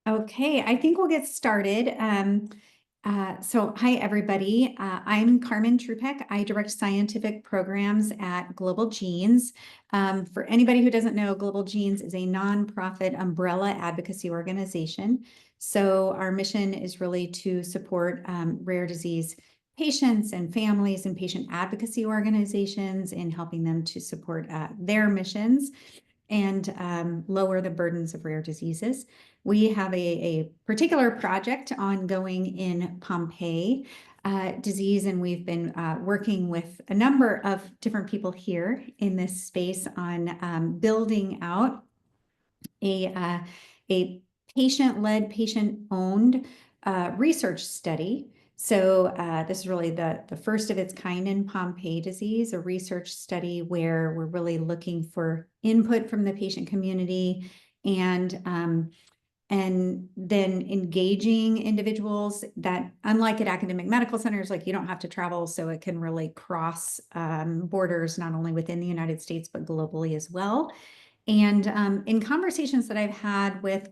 Okay, I think we'll get started. So hi, everybody. I'm Karmen Trzupek. I direct scientific programs at Global Genes. For anybody who doesn't know, Global Genes is a nonprofit umbrella advocacy organization. So our mission is really to support rare disease patients and families and patient advocacy organizations in helping them to support their missions and lower the burdens of rare diseases. We have a particular project ongoing in Pompe disease, and we've been working with a number of different people here in this space on building out a patient-led, patient-owned research study. So this is really the first of its kind in Pompe disease, a research study where we're really looking for input from the patient community and then engaging individuals that, unlike at academic medical centers, like you don't have to travel, so it can really cross borders, not only within the United States, but globally as well. And in conversations that I've had with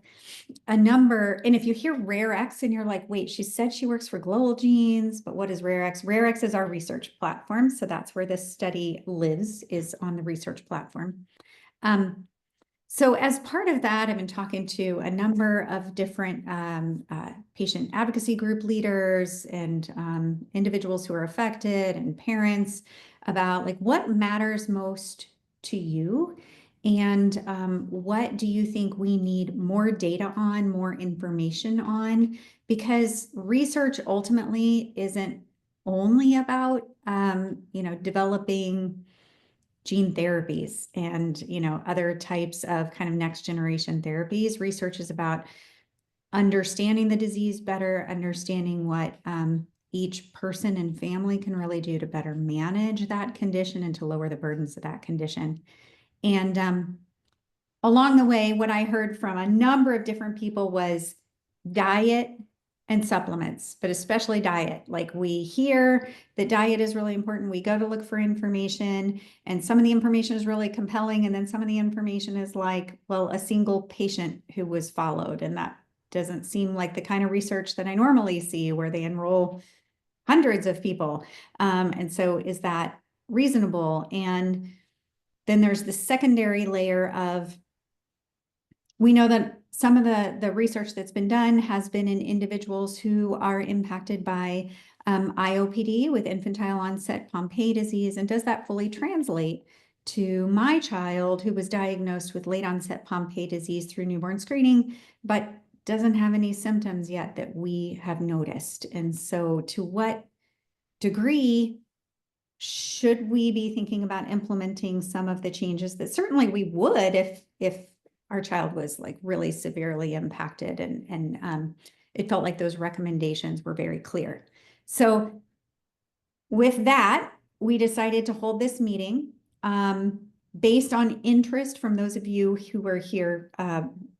a number, and if you hear RareX and you're like, wait, she said she works for Global Genes, but what is RareX? RareX is our research platform. So that's where this study lives, is on the research platform. So as part of that, I've been talking to a number of different patient advocacy group leaders and individuals who are affected and parents about like what matters most to you. And what do you think we need more data on, more information on? Because research ultimately isn't only about, developing gene therapies and, other types of kind of next generation therapies. Research is about understanding the disease better, understanding what each person and family can really do to better manage that condition and to lower the burdens of that condition. And along the way, what I heard from a number of different people was diet and supplements, but especially diet. Like we hear that diet is really important. We go to look for information, and some of the information is really compelling. And then some of the information is like, well, a single patient who was followed. And that doesn't seem like the kind of research that I normally see where they enroll hundreds of people. And so is that reasonable? And then there's the secondary layer of, we know that some of the research that's been done has been in individuals who are impacted by IOPD with infantile onset Pompe disease. And does that fully translate to my child who was diagnosed with late onset Pompe disease through newborn screening, but doesn't have any symptoms yet that we have noticed? And so to what degree should we be thinking about implementing some of the changes that certainly we would if our child was like really severely impacted and it felt like those recommendations were very clear. So with that, we decided to hold this meeting based on interest from those of you who are here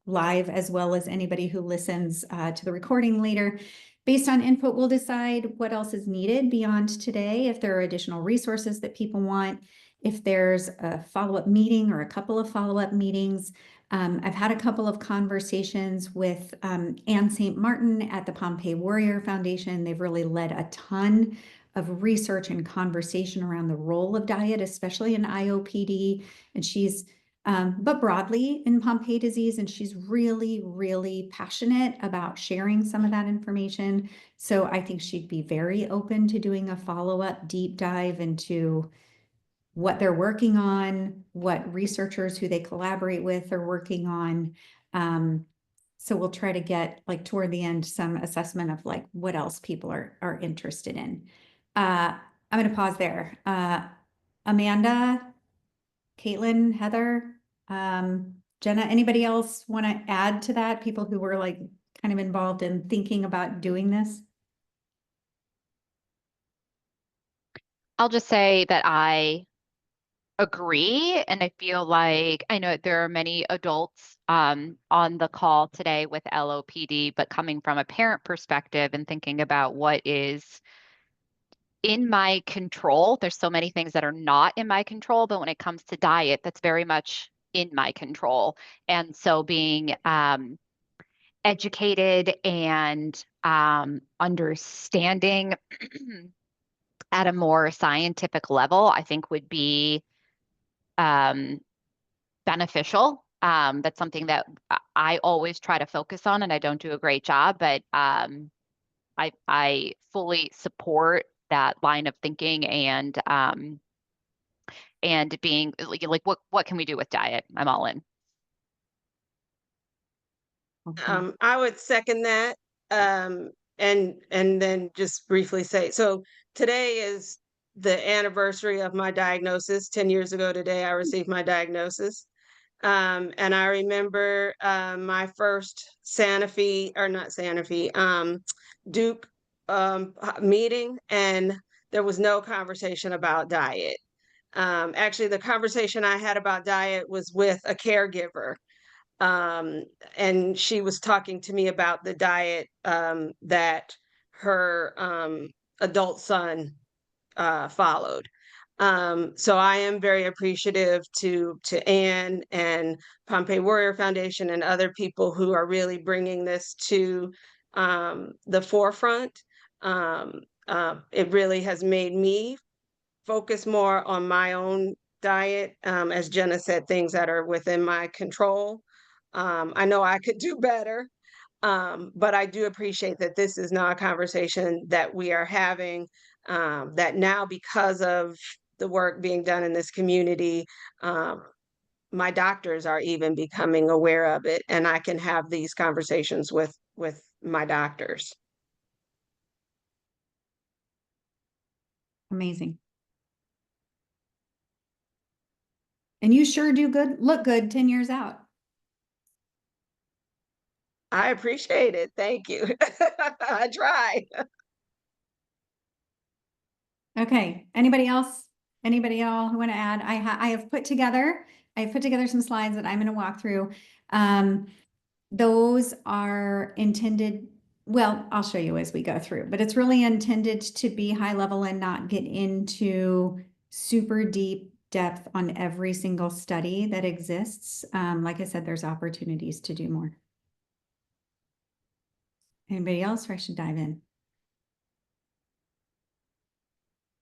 live, as well as anybody who listens to the recording later. Based on input, we'll decide what else is needed beyond today, if there are additional resources that people want, if there's a follow-up meeting or a couple of follow-up meetings. I've had a couple of conversations with Anne St. Martin at the Pompe Warrior Foundation. They've really led a ton of research and conversation around the role of diet, especially in IOPD. And she's, but broadly in Pompe disease, and she's really, really passionate about sharing some of that information. So I think she'd be very open to doing a follow-up deep dive into what they're working on, what researchers who they collaborate with are working on. So we'll try to get like toward the end some assessment of like what else people are interested in. I'm going to pause there. Amanda, Caitlin, Heather, Jenna, anybody else want to add to that? People who were like kind of involved in thinking about doing this? I'll just say that I agree. And I feel like I know there are many adults on the call today with LOPD, but coming from a parent perspective and thinking about what is in my control, there's so many things that are not in my control, but when it comes to diet, that's very much in my control. And so being educated and understanding at a more scientific level, I think would be um, beneficial. That's something that I always try to focus on, and I don't do a great job, but I fully support that line of thinking and being like what can we do with diet? I'm all in. Awesome. I would second that. And then just briefly say, so today is the anniversary of my diagnosis. 10 years ago today, I received my diagnosis. And I remember my first Sanofi, or not Sanofi, Duke meeting, and there was no conversation about diet. Actually, the conversation I had about diet was with a caregiver, um, and she was talking to me about the diet that her adult son followed. So I am very appreciative to Anne and Pompe Warrior Foundation and other people who are really bringing this to the forefront. It really has made me focus more on my own diet. As Jenna said, things that are within my control. I know I could do better, but I do appreciate that this is not a conversation that we are having, that now, because of the work being done in this community, my doctors are even becoming aware of it, and I can have these conversations with my doctors. Amazing. And you sure do look good 10 years out. I appreciate it. Thank you. I try. Okay. Anybody else? Anybody else who want to add? I have put together some slides that I'm going to walk through. Those are intended, well, I'll show you as we go through, but it's really intended to be high level and not get into super deep depth on every single study that exists. Like I said, there's opportunities to do more. Anybody else, or I should dive in?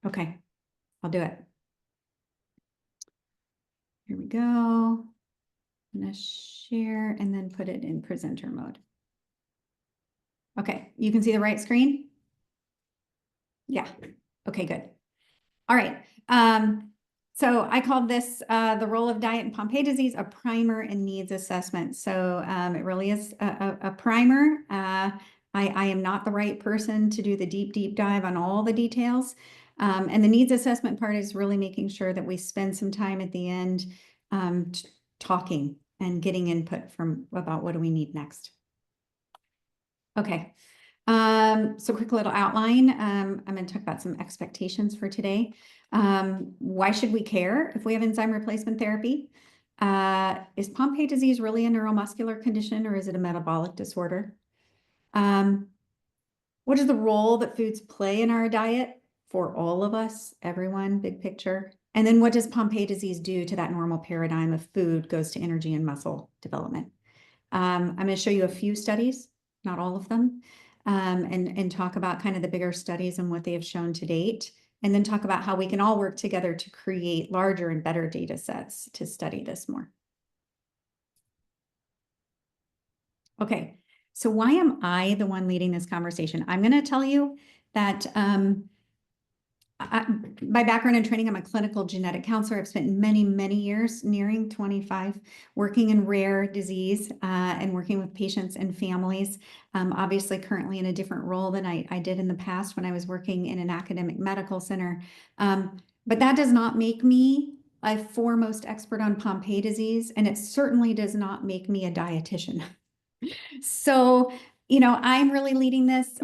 Okay, I'll do it. Here we go. I'm gonna share and then put it in presenter mode. Okay, you can see the right screen? Yeah, okay, good. All right, so I called this the role of diet in Pompe disease, a primer and needs assessment. So it really is a primer. I am not the right person to do the deep dive on all the details. And the needs assessment part is really making sure that we spend some time at the end talking and getting input from about what do we need next. Okay, so quick little outline. I'm going to talk about some expectations for today. Why should we care if we have enzyme replacement therapy? Is Pompe disease really a neuromuscular condition, or is it a metabolic disorder? What is the role that foods play in our diet for all of us, everyone, big picture? And then what does Pompe disease do to that normal paradigm of food goes to energy and muscle development? I'm going to show you a few studies, not all of them, and talk about kind of the bigger studies and what they have shown to date, and then talk about how we can all work together to create larger and better data sets to study this more. Okay, so why am I the one leading this conversation? I'm going to tell you that my background and training, I'm a clinical genetic counselor. I've spent many years, nearing 25, working in rare disease and working with patients and families. Obviously, currently in a different role than I did in the past when I was working in an academic medical center. But that does not make me a foremost expert on Pompe disease, and it certainly does not make me a dietitian. So, I'm really leading this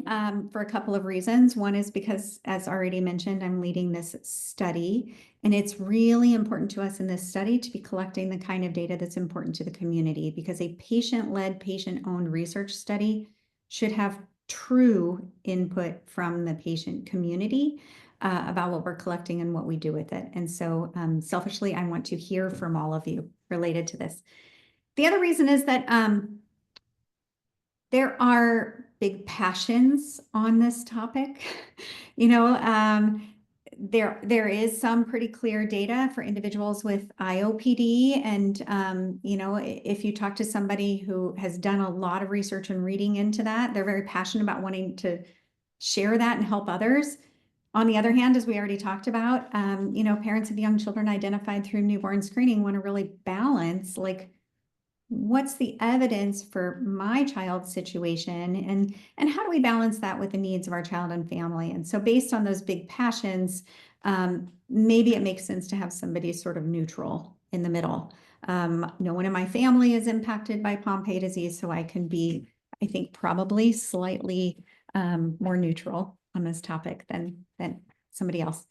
for a couple of reasons. One is because, as already mentioned, I'm leading this study, and it's really important to us in this study to be collecting the kind of data that's important to the community, because a patient-led, patient-owned research study should have true input from the patient community about what we're collecting and what we do with it. And so selfishly, I want to hear from all of you related to this. The other reason is that There are big passions on this topic. You know, there is some pretty clear data for individuals with IOPD. And, you know, if you talk to somebody who has done a lot of research and reading into that, they're very passionate about wanting to share that and help others. On the other hand, as we already talked about, you know, parents of young children identified through newborn screening want to really balance, like, what's the evidence for my child's situation, and how do we balance that with the needs of our child and family? And so based on those big passions, maybe it makes sense to have somebody sort of neutral in the middle. No one in my family is impacted by Pompe disease, so I can be, I think, probably slightly more neutral on this topic than somebody else.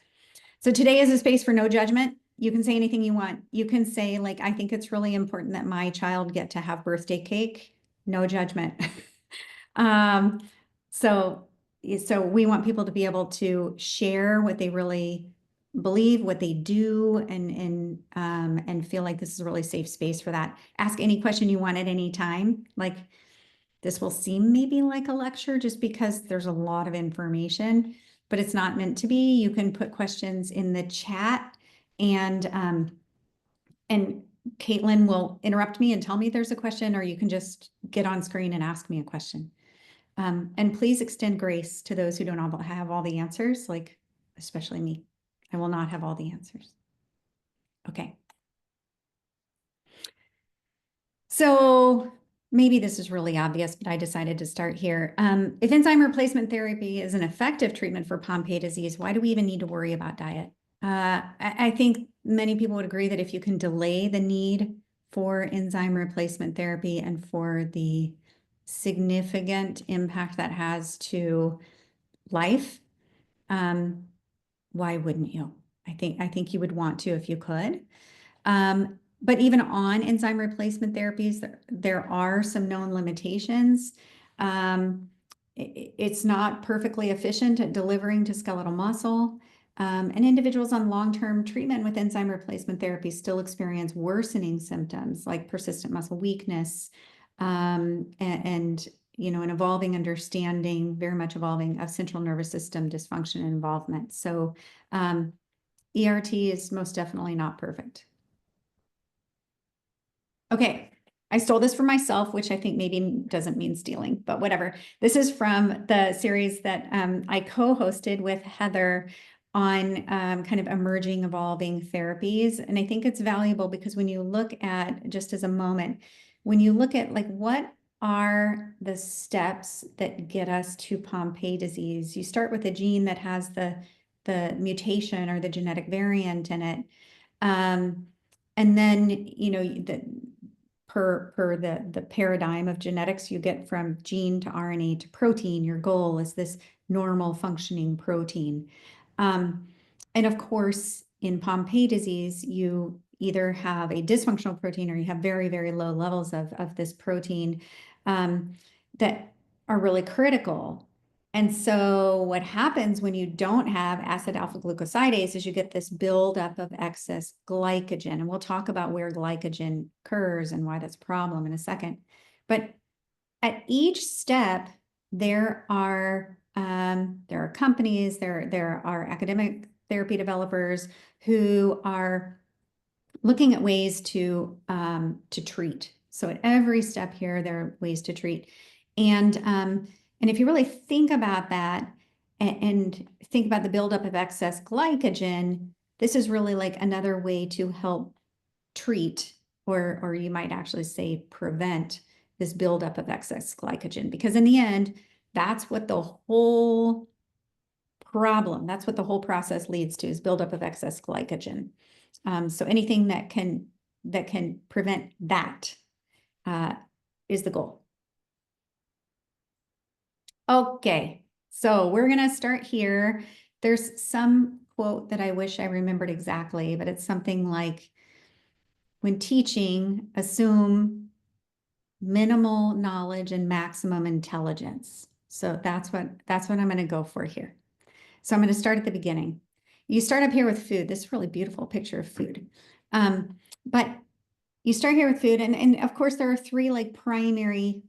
So today is a space for no judgment. You can say anything you want. You can say, like, I think it's really important that my child get to have birthday cake. No judgment. So we want people to be able to share what they really believe, what they do, and feel like this is a really safe space for that. Ask any question you want at any time. Like, this will seem maybe like a lecture just because there's a lot of information, but it's not meant to be. You can put questions in the chat, and Caitlin will interrupt me and tell me there's a question, or you can just get on screen and ask me a question. And please extend grace to those who don't have all the answers, like especially me. I will not have all the answers. Okay. So maybe this is really obvious, but I decided to start here. If enzyme replacement therapy is an effective treatment for Pompe disease, why do we even need to worry about diet? I think many people would agree that if you can delay the need for enzyme replacement therapy and for the significant impact that has to life, why wouldn't you? I think you would want to if you could. But even on enzyme replacement therapies, there are some known limitations. It's not perfectly efficient at delivering to skeletal muscle. And individuals on long-term treatment with enzyme replacement therapy still experience worsening symptoms like persistent muscle weakness, and you know, an evolving understanding, very much evolving, of central nervous system dysfunction and involvement. So ERT is most definitely not perfect. Okay, I stole this from myself, which I think maybe doesn't mean stealing, but whatever. This is from the series that I co-hosted with Heather on kind of emerging, evolving therapies. And I think it's valuable because when you look at, just as a moment, when you look at like what are the steps that get us to Pompe disease, you start with a gene that has the mutation or the genetic variant in it. And then, you know, per the paradigm of genetics, you get from gene to RNA to protein. Your goal is this normal functioning protein. And of course, in Pompe disease, you either have a dysfunctional protein or you have very, very low levels of this protein that are really critical. And so what happens when you don't have acid alpha glucosidase is you get this buildup of excess glycogen. And we'll talk about where glycogen occurs and why that's a problem in a second. But at each step, there are companies, there are academic therapy developers who are looking at ways to treat. So at every step here, there are ways to treat. And if you really think about that and think about the buildup of excess glycogen, this is really like another way to help treat, or you might actually say prevent, this buildup of excess glycogen. Because in the end, that's what the whole problem, that's what the whole process leads to, is buildup of excess glycogen. So anything that can prevent that is the goal. Okay, so we're gonna start here. There's some quote that I wish I remembered exactly, but it's something like, when teaching, assume minimal knowledge and maximum intelligence. So that's what I'm gonna go for here. So I'm gonna start at the beginning. You start up here with food. This really beautiful picture of food. But you start here with food, and of course there are three like primary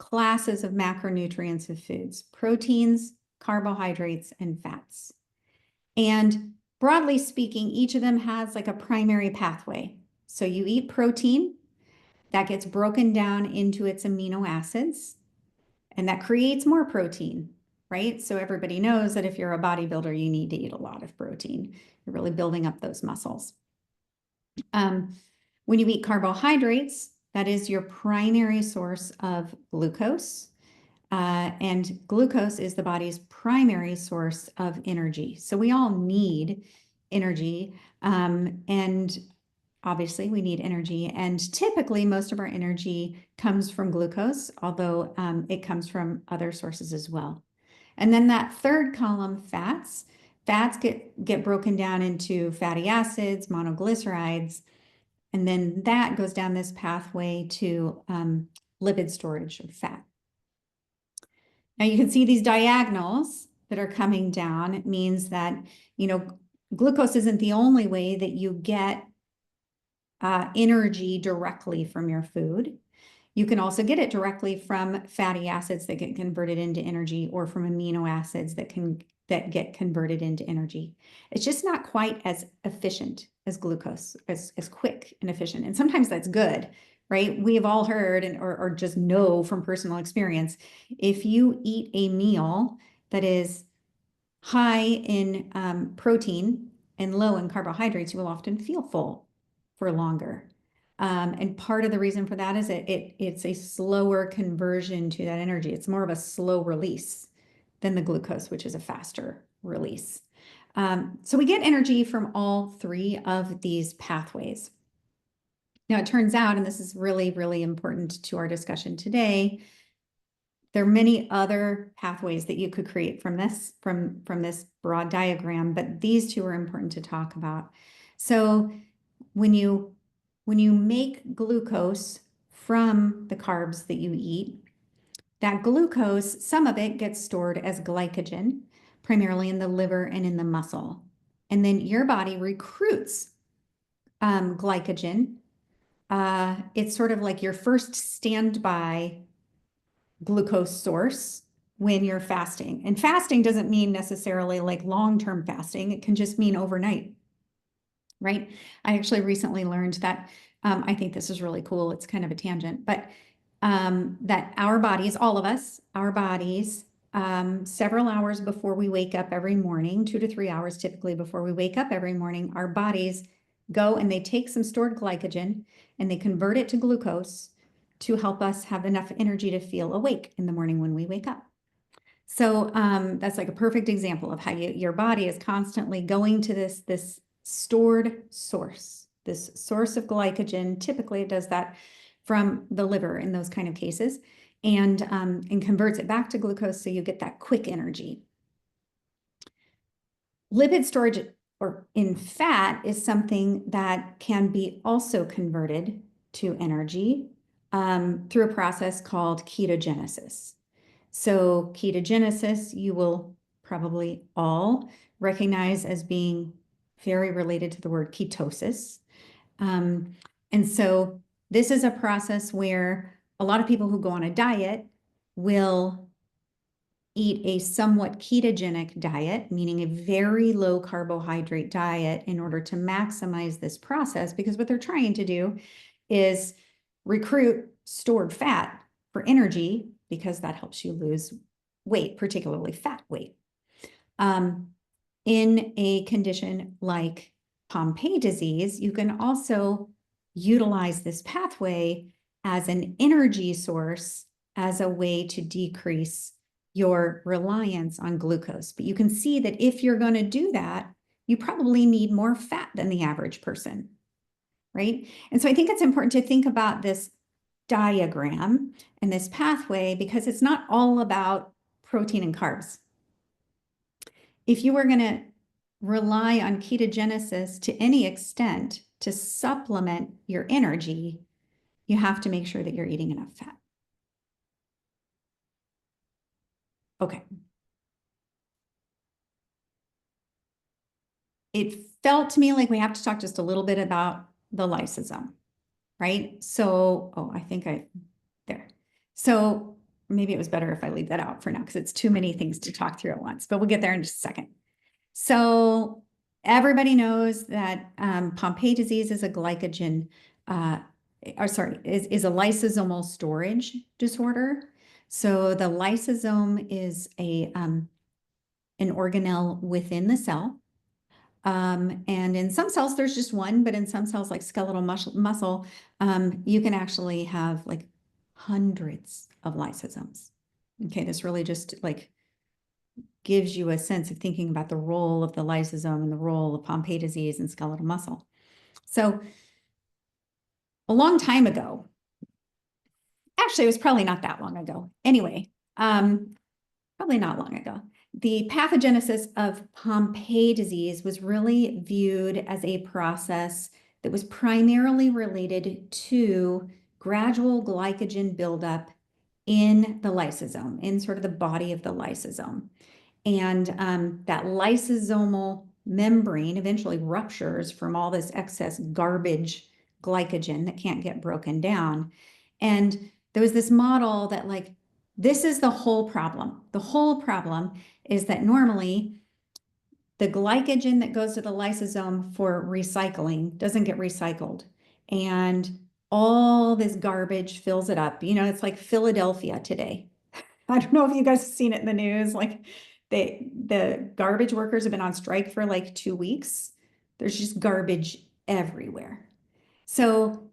classes of macronutrients of foods: proteins, carbohydrates, and fats. And broadly speaking, each of them has like a primary pathway. So you eat protein, that gets broken down into its amino acids, and that creates more protein, right? So everybody knows that if you're a bodybuilder, you need to eat a lot of protein. You're really building up those muscles. When you eat carbohydrates, that is your primary source of glucose. And glucose is the body's primary source of energy. So we all need energy. And obviously we need energy. And typically most of our energy comes from glucose, although it comes from other sources as well. And then that third column, fats get broken down into fatty acids, monoglycerides, and then that goes down this pathway to lipid storage of fat. Now you can see these diagonals that are coming down. It means that, you know, glucose isn't the only way that you get energy directly from your food. You can also get it directly from fatty acids that get converted into energy, or from amino acids that get converted into energy. It's just not quite as efficient as glucose, as quick and efficient. And sometimes that's good, right? We have all heard or just know from personal experience, if you eat a meal that is high in protein and low in carbohydrates, you will often feel full for longer. And part of the reason for that is it's a slower conversion to that energy. It's more of a slow release than the glucose, which is a faster release. So we get energy from all three of these pathways. Now, it turns out, and this is really, really important to our discussion today, there are many other pathways that you could create from this broad diagram, but these two are important to talk about. So when you make glucose from the carbs that you eat, that glucose, some of it gets stored as glycogen, primarily in the liver and in the muscle. And then your body recruits glycogen. It's sort of like your first standby glucose source when you're fasting. And fasting doesn't mean necessarily like long-term fasting. It can just mean overnight, right? I actually recently learned that, I think this is really cool. It's kind of a tangent, but that our bodies, all of us, our bodies, several hours before we wake up every morning, 2 to 3 hours typically before we wake up every morning, our bodies go and they take some stored glycogen and they convert it to glucose to help us have enough energy to feel awake in the morning when we wake up. So that's like a perfect example of how your body is constantly going to this stored source, this source of glycogen. Typically it does that from the liver in those kind of cases, and converts it back to glucose so you get that quick energy. Lipid storage or in fat is something that can be also converted to energy through a process called ketogenesis. So ketogenesis, you will probably all recognize as being very related to the word ketosis. And so this is a process where a lot of people who go on a diet will eat a somewhat ketogenic diet, meaning a very low carbohydrate diet, in order to maximize this process, because what they're trying to do is recruit stored fat for energy, because that helps you lose weight, particularly fat weight. In a condition like Pompe disease, you can also utilize this pathway as an energy source, as a way to decrease your reliance on glucose. But you can see that if you're going to do that, you probably need more fat than the average person, right? And so I think it's important to think about this diagram and this pathway, because it's not all about protein and carbs. If you were going to rely on ketogenesis to any extent to supplement your energy, you have to make sure that you're eating enough fat. Okay. It felt to me like we have to talk just a little bit about the lysosome, right? So, oh, I think there. So maybe it was better if I leave that out for now because it's too many things to talk through at once, but we'll get there in just a second. So everybody knows that Pompe disease is a glycogen, is a lysosomal storage disorder. So the lysosome is an organelle within the cell. And in some cells, there's just one, but in some cells like skeletal muscle, you can actually have like hundreds of lysosomes. Okay, this really just like gives you a sense of thinking about the role of the lysosome and the role of Pompe disease and skeletal muscle. So a long time ago, actually, it was probably not that long ago. Anyway, probably not long ago, the pathogenesis of Pompe disease was really viewed as a process that was primarily related to gradual glycogen buildup in the lysosome, in sort of the body of the lysosome. And that lysosomal membrane eventually ruptures from all this excess garbage glycogen that can't get broken down. And there was this model that like, this is the whole problem. The whole problem is that normally the glycogen that goes to the lysosome for recycling doesn't get recycled. And all this garbage fills it up. You know, it's like Philadelphia today. I don't know if you guys have seen it in the news. Like the garbage workers have been on strike for like 2 weeks. There's just garbage everywhere. So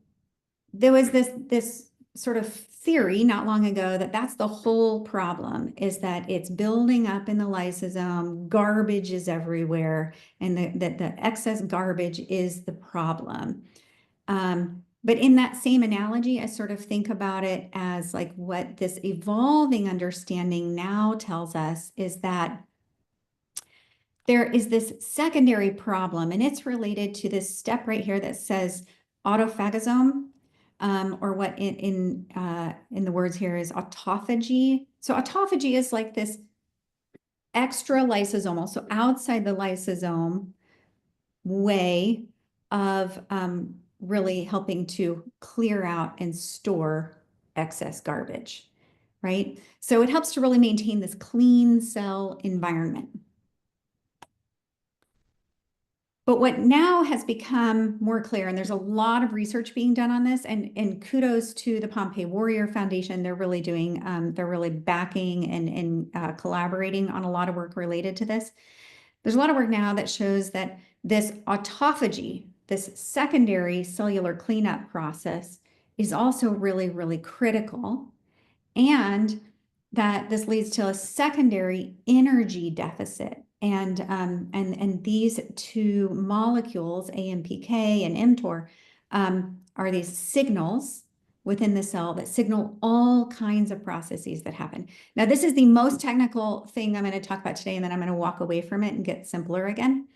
there was this sort of theory not long ago that that's the whole problem, is that it's building up in the lysosome, garbage is everywhere, and that the excess garbage is the problem. But in that same analogy, I sort of think about it as like what this evolving understanding now tells us is that there is this secondary problem, and it's related to this step right here that says autophagosome, or what in the words here is autophagy. So autophagy is like this extra lysosomal, so outside the lysosome way of really helping to clear out and store excess garbage, right? So it helps to really maintain this clean cell environment. But what now has become more clear, and there's a lot of research being done on this, and kudos to the Pompe Warrior Foundation. They're really doing, they're really backing and collaborating on a lot of work related to this. There's a lot of work now that shows that this autophagy, this secondary cellular cleanup process, is also really, really critical, and that this leads to a secondary energy deficit. And these two molecules, AMPK and mTOR, are these signals within the cell that signal all kinds of processes that happen. Now, this is the most technical thing I'm going to talk about today, and then I'm going to walk away from it and get simpler again.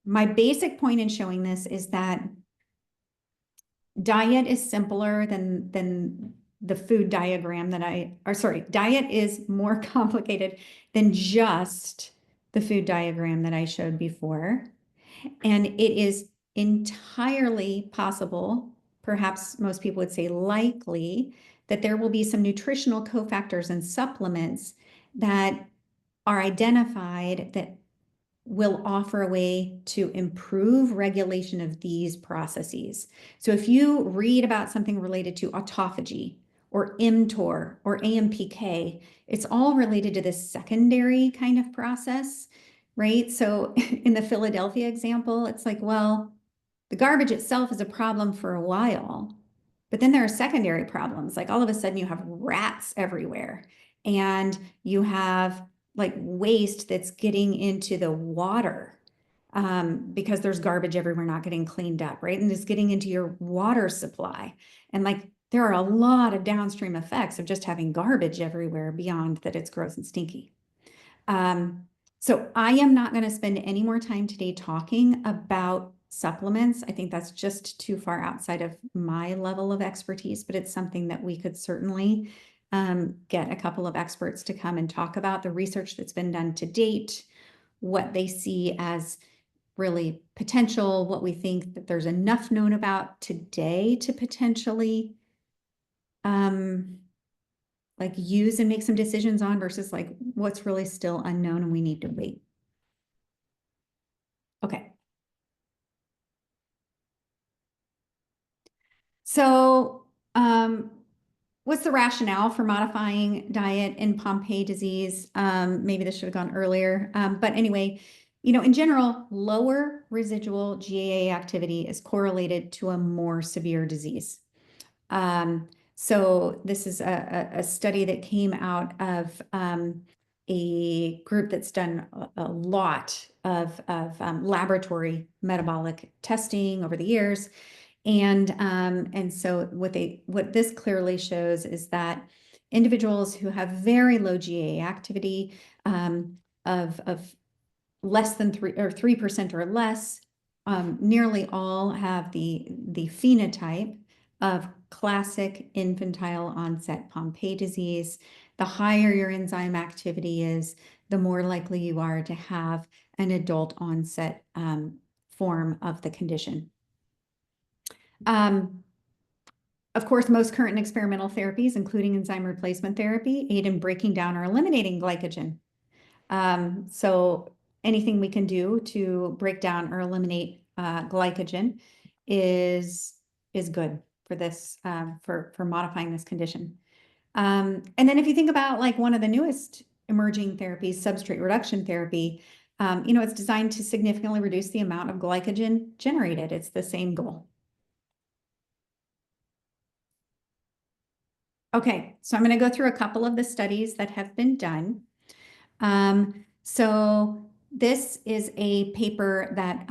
My basic point in showing this is that diet is simpler than the food diagram that diet is more complicated than just the food diagram that I showed before. And it is entirely possible, perhaps most people would say likely, that there will be some nutritional cofactors and supplements that are identified that will offer a way to improve regulation of these processes. So if you read about something related to autophagy or mTOR or AMPK, it's all related to this secondary kind of process, right? So in the Philadelphia example, it's like, well, the garbage itself is a problem for a while, but then there are secondary problems. Like all of a sudden you have rats everywhere, and you have like waste that's getting into the water because there's garbage everywhere not getting cleaned up, right? And it's getting into your water supply. And like there are a lot of downstream effects of just having garbage everywhere beyond that it's gross and stinky. So I am not going to spend any more time today talking about supplements. I think that's just too far outside of my level of expertise, but it's something that we could certainly get a couple of experts to come and talk about the research that's been done to date, what they see as really potential, what we think that there's enough known about today to potentially like use and make some decisions on versus like what's really still unknown and we need to wait. Okay. So, what's the rationale for modifying diet in Pompe disease? Maybe this should have gone earlier. But anyway, in general, lower residual GAA activity is correlated to a more severe disease. So this is a study that came out of a group that's done a lot of laboratory metabolic testing over the years. And so what this clearly shows is that individuals who have very low GAA activity of less than 3% or less, nearly all have the phenotype of classic infantile onset Pompe disease. The higher your enzyme activity is, the more likely you are to have an adult onset form of the condition. Of course, most current and experimental therapies, including enzyme replacement therapy, aid in breaking down or eliminating glycogen. So anything we can do to break down or eliminate glycogen is good for this, for modifying this condition. And then if you think about like one of the newest emerging therapies, substrate reduction therapy, it's designed to significantly reduce the amount of glycogen generated. It's the same goal. Okay, so I'm going to go through a couple of the studies that have been done. So this is a paper that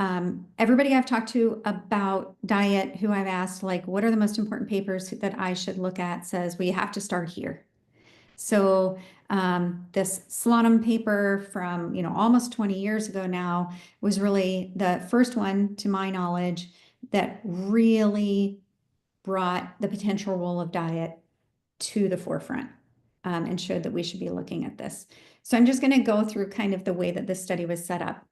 everybody I've talked to about diet, who I've asked, like, what are the most important papers that I should look at, says, well, you have to start here. So this Slonim paper from, almost 20 years ago now was really the first one, to my knowledge, that really brought the potential role of diet to the forefront and showed that we should be looking at this. So I'm just going to go through kind of the way that this study was set up.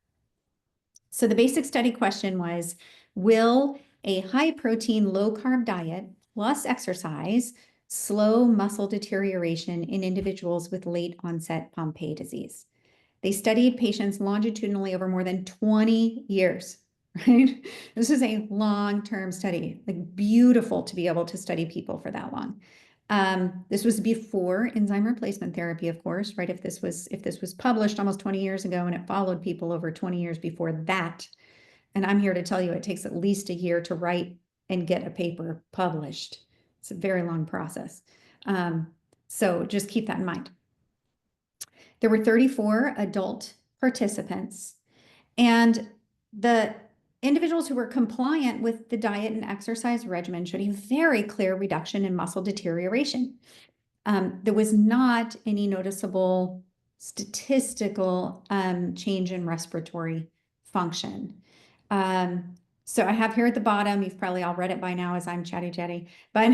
So the basic study question was, will a high protein, low carb diet plus exercise slow muscle deterioration in individuals with late onset Pompe disease? They studied patients longitudinally over more than 20 years, right? This is a long-term study, like beautiful to be able to study people for that long. This was before enzyme replacement therapy, of course, right? If this was published almost 20 years ago and it followed people over 20 years before that, and I'm here to tell you it takes at least a year to write and get a paper published. It's a very long process. So just keep that in mind. There were 34 adult participants, and the individuals who were compliant with the diet and exercise regimen showed a very clear reduction in muscle deterioration. There was not any noticeable statistical change in respiratory function. So I have here at the bottom, you've probably all read it by now as I'm chatty, but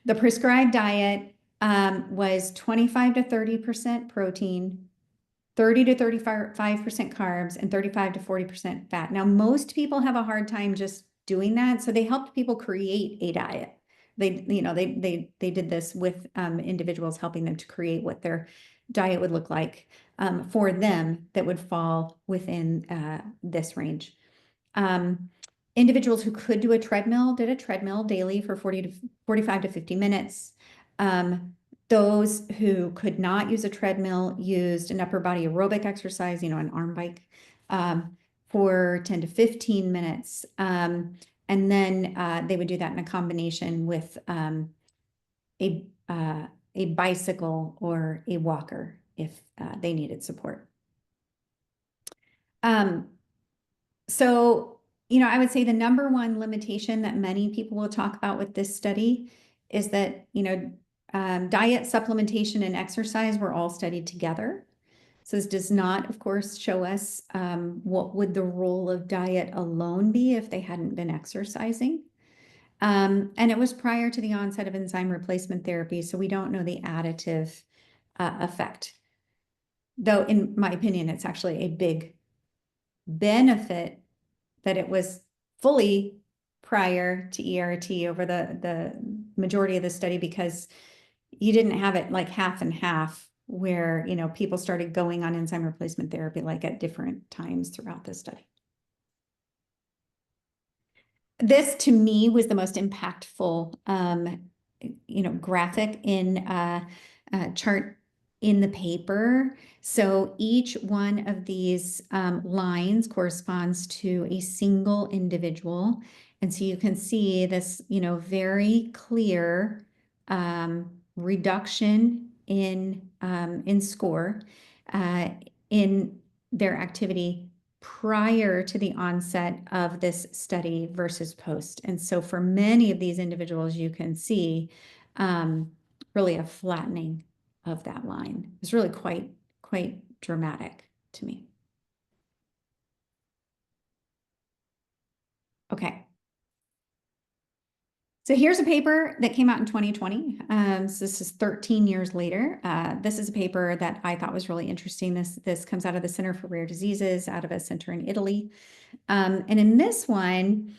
the prescribed diet was 25 to 30% protein, 30 to 35% carbs, and 35 to 40% fat. Now, most people have a hard time just doing that, so they helped people create a diet. They did this with individuals, helping them to create what their diet would look like for them that would fall within this range. Individuals who could do a treadmill did a treadmill daily for 45 to 50 minutes. Those who could not use a treadmill used an upper body aerobic exercise, an arm bike, for 10 to 15 minutes. And then they would do that in a combination with a bicycle or a walker if they needed support. So, I would say the number one limitation that many people will talk about with this study is that, diet, supplementation, and exercise were all studied together. So this does not, of course, show us what would the role of diet alone be if they hadn't been exercising. And it was prior to the onset of enzyme replacement therapy, so we don't know the additive effect. Though, in my opinion, it's actually a big benefit that it was fully prior to ERT over the majority of the study, because you didn't have it like half and half where, you know, people started going on enzyme replacement therapy like at different times throughout the study. This to me was the most impactful, you know, graphic in chart in the paper. So each one of these lines corresponds to a single individual. And so you can see this, you know, very clear reduction in score in their activity prior to the onset of this study versus post. And so for many of these individuals, you can see really a flattening of that line. It's really quite dramatic to me. Okay. So here's a paper that came out in 2020. So this is 13 years later. This is a paper that I thought was really interesting. This comes out of the Center for Rare Diseases, out of a center in Italy. And in this one,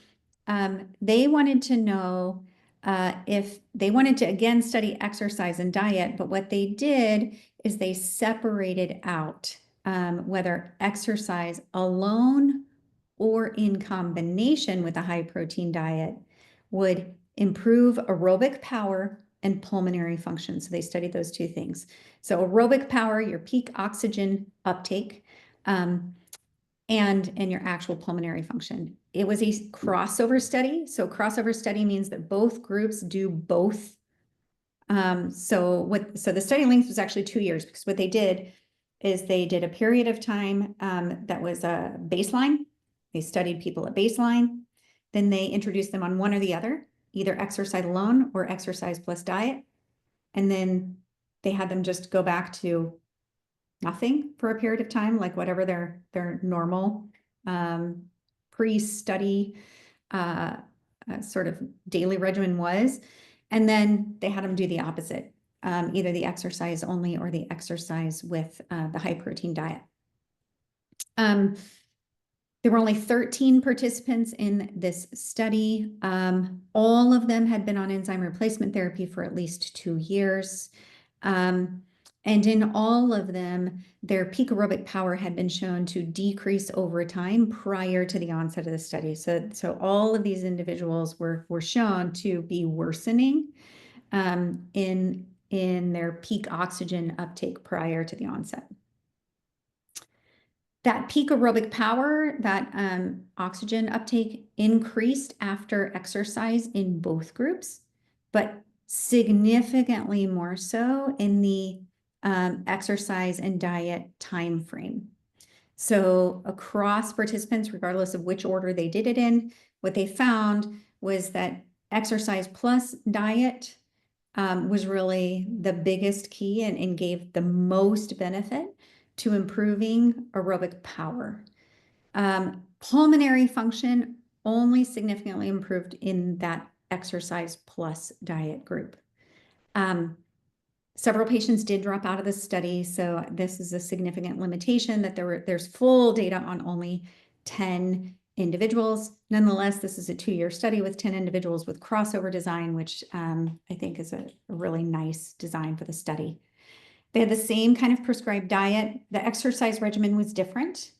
they wanted to know if they wanted to, again, study exercise and diet, but what they did is they separated out whether exercise alone or in combination with a high protein diet would improve aerobic power and pulmonary function. So they studied those two things. So aerobic power, your peak oxygen uptake, and your actual pulmonary function. It was a crossover study. So crossover study means that both groups do both. So the study length was actually 2 years, because what they did is they did a period of time that was a baseline. They studied people at baseline. Then they introduced them on one or the other, either exercise alone or exercise plus diet. And then they had them just go back to nothing for a period of time, like whatever their normal pre-study sort of daily regimen was. And then they had them do the opposite, either the exercise only or the exercise with the high protein diet. There were only 13 participants in this study. All of them had been on enzyme replacement therapy for at least 2 years. And in all of them, their peak aerobic power had been shown to decrease over time prior to the onset of the study. So all of these individuals were shown to be worsening in their peak oxygen uptake prior to the onset. That peak aerobic power, that oxygen uptake, increased after exercise in both groups, but significantly more so in the exercise and diet time frame. So across participants, regardless of which order they did it in, what they found was that exercise plus diet was really the biggest key and gave the most benefit to improving aerobic power. Pulmonary function only significantly improved in that exercise plus diet group. Several patients did drop out of the study, so this is a significant limitation that there's full data on only 10 individuals. Nonetheless, this is a 2-year study with 10 individuals with crossover design, which I think is a really nice design for the study. They had the same kind of prescribed diet. The exercise regimen was different.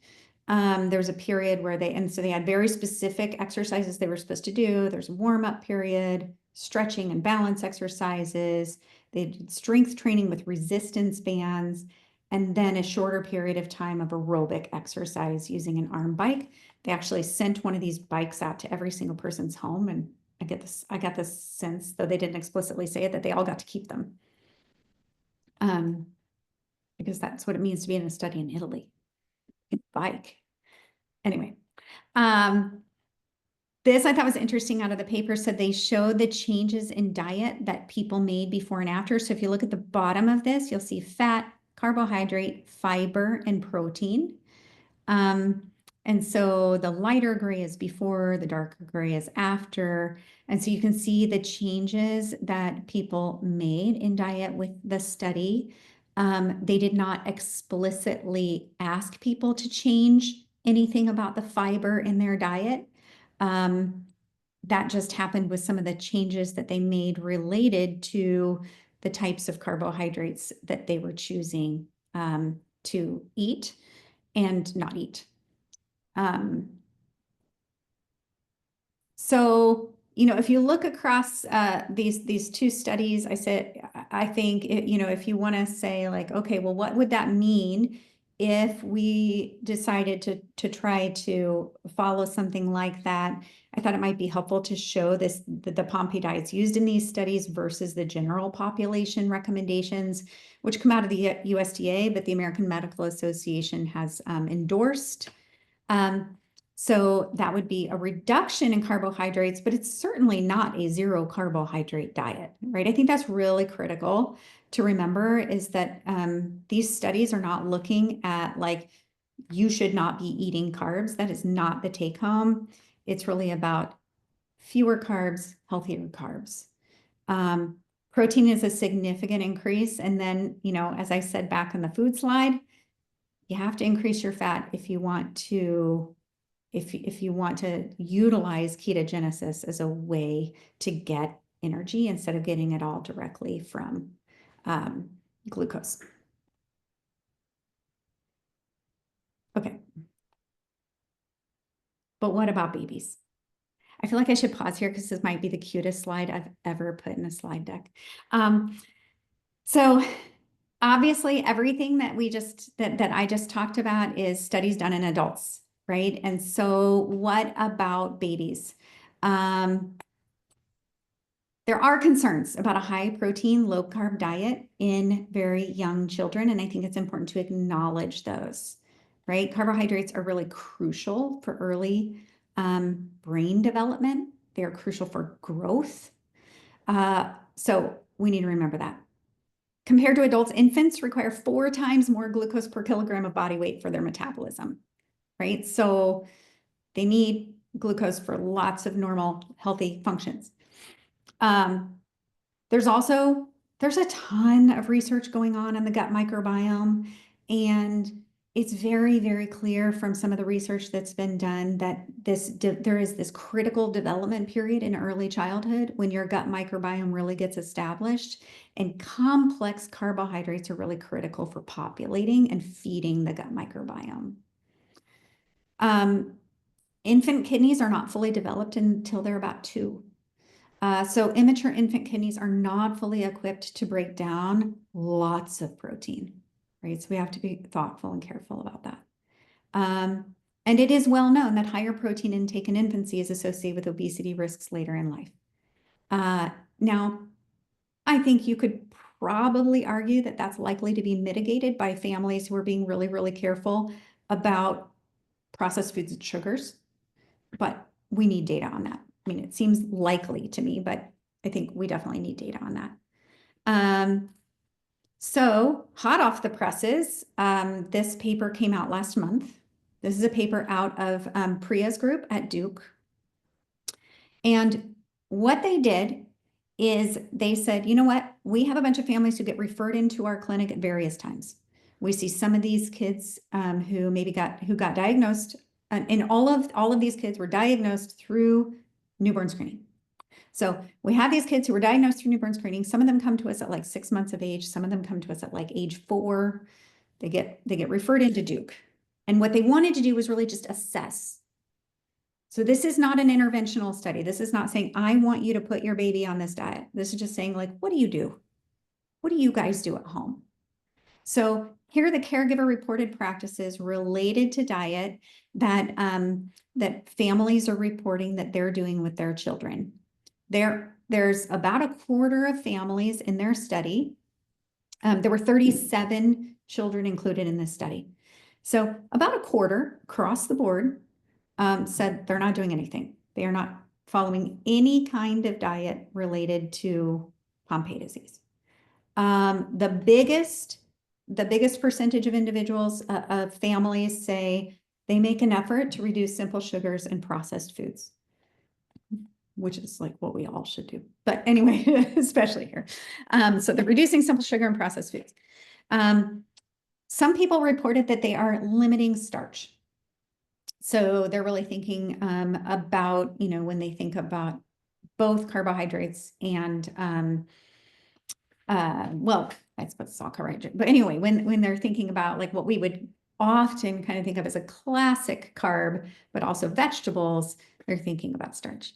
There was a period where they had very specific exercises they were supposed to do. There's a warm-up period, stretching and balance exercises. They did strength training with resistance bands, and then a shorter period of time of aerobic exercise using an arm bike. They actually sent one of these bikes out to every single person's home, and I got this sense, though they didn't explicitly say it, that they all got to keep them. Because that's what it means to be in a study in Italy. Bike. Anyway, this I thought was interesting out of the paper. So they showed the changes in diet that people made before and after. So if you look at the bottom of this, you'll see fat, carbohydrate, fiber, and protein. And so the lighter gray is before, the darker gray is after. And so you can see the changes that people made in diet with the study. They did not explicitly ask people to change anything about the fiber in their diet. that just happened with some of the changes that they made related to the types of carbohydrates that they were choosing to eat and not eat. So, if you look across these two studies, I think, if you want to say like, okay, well, what would that mean if we decided to try to follow something like that? I thought it might be helpful to show the Pompe diets used in these studies versus the general population recommendations, which come out of the USDA, but the American Medical Association has endorsed. So that would be a reduction in carbohydrates, but it's certainly not a zero carbohydrate diet, right? I think that's really critical to remember, is that these studies are not looking at like, you should not be eating carbs. That is not the take home. It's really about fewer carbs, healthier carbs. Protein is a significant increase. And then, as I said back on the food slide, you have to increase your fat if you want to utilize ketogenesis as a way to get energy instead of getting it all directly from glucose. Okay. But what about babies? I feel like I should pause here because this might be the cutest slide I've ever put in a slide deck. So obviously everything that I just talked about is studies done in adults, right? And so what about babies? There are concerns about a high protein, low carb diet in very young children. And I think it's important to acknowledge those, right? Carbohydrates are really crucial for early brain development. They're crucial for growth. So we need to remember that. Compared to adults, infants require 4 times more glucose per kilogram of body weight for their metabolism, right? So they need glucose for lots of normal, healthy functions. There's a ton of research going on in the gut microbiome, and it's very, very clear from some of the research that's been done that there is this critical development period in early childhood when your gut microbiome really gets established, and complex carbohydrates are really critical for populating and feeding the gut microbiome. Infant kidneys are not fully developed until they're about 2. So immature infant kidneys are not fully equipped to break down lots of protein, right? So we have to be thoughtful and careful about that. And it is well known that higher protein intake in infancy is associated with obesity risks later in life. Now, I think you could probably argue that that's likely to be mitigated by families who are being really, really careful about processed foods and sugars, but we need data on that. I mean, it seems likely to me, but I think we definitely need data on that. So hot off the presses, this paper came out last month. This is a paper out of Priya's group at Duke. And what they did is they said, you know what? We have a bunch of families who get referred into our clinic at various times. We see some of these kids who got diagnosed, and all of these kids were diagnosed through newborn screening. So we have these kids who were diagnosed through newborn screening. Some of them come to us at like 6 months of age. Some of them come to us at like age 4. They get referred into Duke. And what they wanted to do was really just assess. So this is not an interventional study. This is not saying, I want you to put your baby on this diet. This is just saying, like, what do you do? What do you guys do at home? So here are the caregiver reported practices related to diet that families are reporting that they're doing with their children. There's about a quarter of families in their study. There were 37 children included in this study. So about a quarter across the board said they're not doing anything. They are not following any kind of diet related to Pompe disease. The biggest percentage of individuals, of families, say they make an effort to reduce simple sugars and processed foods, which is like what we all should do. But anyway, especially here. So they're reducing simple sugar and processed foods. Some people reported that they are limiting starch. So they're really thinking about, when they think about both carbohydrates and, well, I suppose it's all carbohydrate, but anyway, when they're thinking about like what we would often kind of think of as a classic carb, but also vegetables, they're thinking about starch.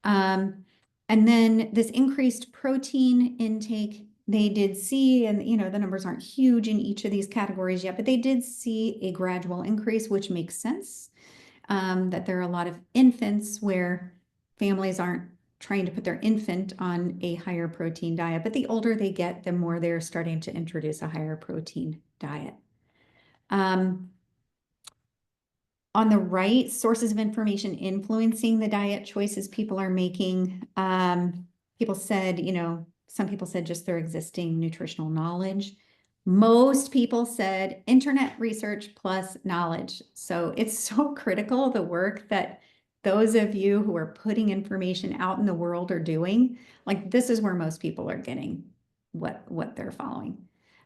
And then this increased protein intake, they did see, and the numbers aren't huge in each of these categories yet, but they did see a gradual increase, which makes sense. That there are a lot of infants where families aren't trying to put their infant on a higher protein diet, but the older they get, the more they're starting to introduce a higher protein diet. On the right, sources of information influencing the diet choices people are making. People said, some people said just their existing nutritional knowledge. Most people said internet research plus knowledge. So it's so critical, the work that those of you who are putting information out in the world are doing. Like, this is where most people are getting what they're following.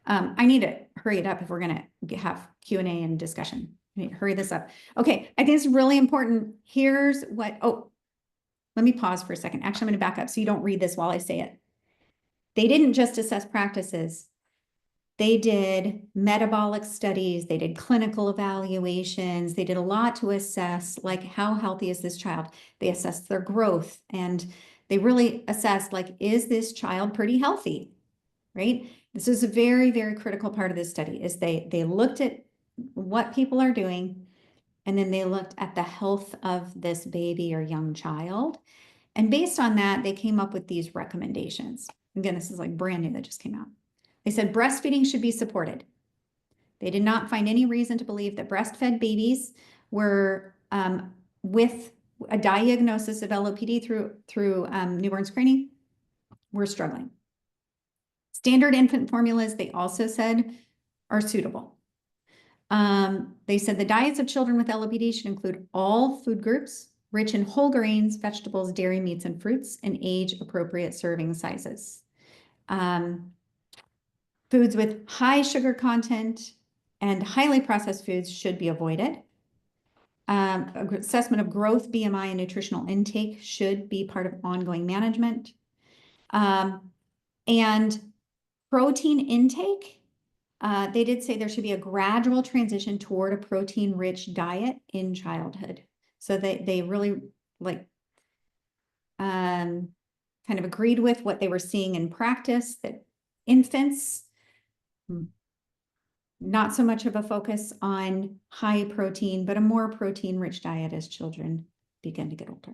I need to hurry it up if we're going to have Q&A and discussion. I need to hurry this up. Okay, I think it's really important. Here's what, let me pause for a second. Actually, I'm going to back up so you don't read this while I say it. They didn't just assess practices. They did metabolic studies. They did clinical evaluations. They did a lot to assess, like, how healthy is this child? They assessed their growth, and they really assessed, like, is this child pretty healthy, right? This is a very, very critical part of this study, is they looked at what people are doing, and then they looked at the health of this baby or young child. And based on that, they came up with these recommendations. Again, this is like brand new that just came out. They said breastfeeding should be supported. They did not find any reason to believe that breastfed babies were with a diagnosis of LOPD through newborn screening were struggling. Standard infant formulas, they also said, are suitable. They said the diets of children with LOPD should include all food groups, rich in whole grains, vegetables, dairy, meats, and fruits, and age-appropriate serving sizes. Foods with high sugar content and highly processed foods should be avoided. Assessment of growth, BMI, and nutritional intake should be part of ongoing management. And protein intake, they did say there should be a gradual transition toward a protein-rich diet in childhood. So they really kind of agreed with what they were seeing in practice, that infants, not so much of a focus on high protein, but a more protein-rich diet as children begin to get older.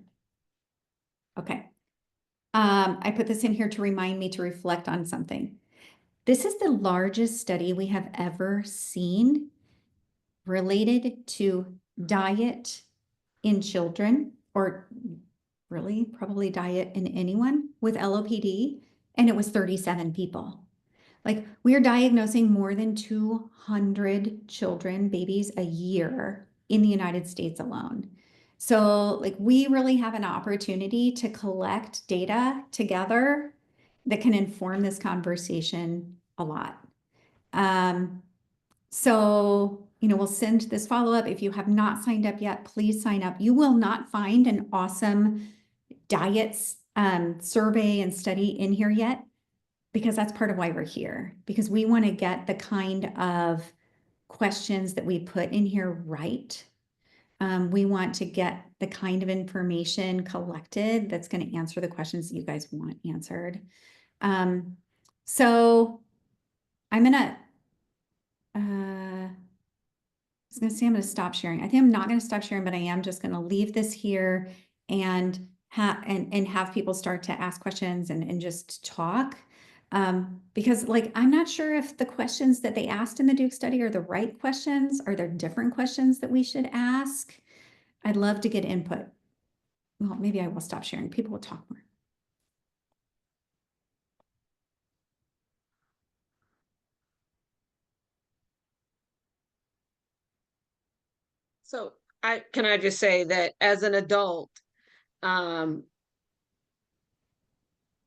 Okay. I put this in here to remind me to reflect on something. This is the largest study we have ever seen related to diet in children, or really probably diet in anyone with LOPD, and it was 37 people. Like, we are diagnosing more than 200 children, babies a year in the United States alone. So like, we really have an opportunity to collect data together that can inform this conversation a lot. So, we'll send this follow-up. If you have not signed up yet, please sign up. You will not find an awesome diets survey and study in here yet, because that's part of why we're here, because we want to get the kind of questions that we put in here right. We want to get the kind of information collected that's going to answer the questions that you guys want answered. So I'm gonna, I was gonna say I'm gonna stop sharing. I think I'm not gonna stop sharing, but I am just gonna leave this here and have people start to ask questions and just talk. Because like, I'm not sure if the questions that they asked in the Duke study are the right questions. Are there different questions that we should ask? I'd love to get input. Well, maybe I will stop sharing. People will talk more. So can I just say that as an adult,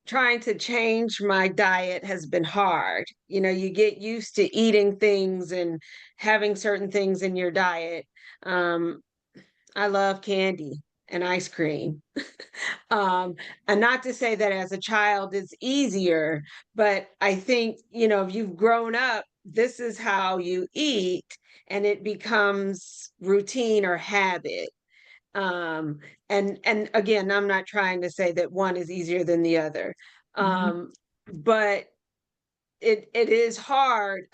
trying to change my diet has been hard. You get used to eating things and having certain things in your diet. I love candy and ice cream. And not to say that as a child it's easier, but I think, you know, if you've grown up, this is how you eat, and it becomes routine or habit. And again, I'm not trying to say that one is easier than the other. But it is hard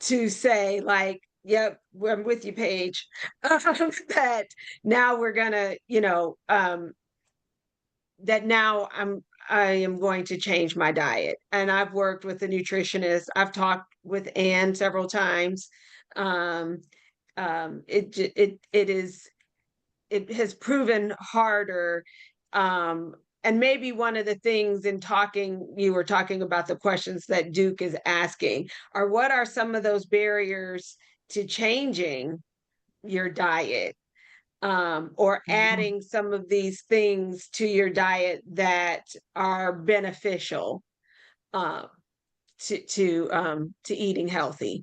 to say like, yep, I'm with you, Paige. That now we're gonna, you know, that now I am going to change my diet. And I've worked with a nutritionist. I've talked with Anne several times. Um, it has proven harder. And maybe one of the things in talking, you were talking about the questions that Duke is asking, are what are some of those barriers to changing your diet, or adding some of these things to your diet that are beneficial, to eating healthy.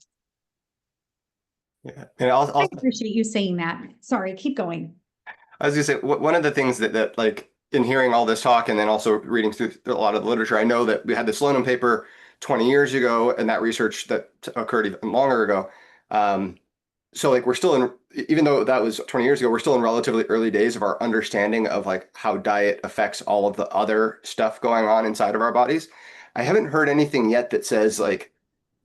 Yeah, and I appreciate you saying that. Sorry, keep going. I was gonna say one of the things that like in hearing all this talk and then also reading through a lot of the literature, I know that we had the Slonim paper 20 years ago, and that research that occurred even longer ago. So like we're still in, even though that was 20 years ago, we're still in relatively early days of our understanding of like how diet affects all of the other stuff going on inside of our bodies. I haven't heard anything yet that says like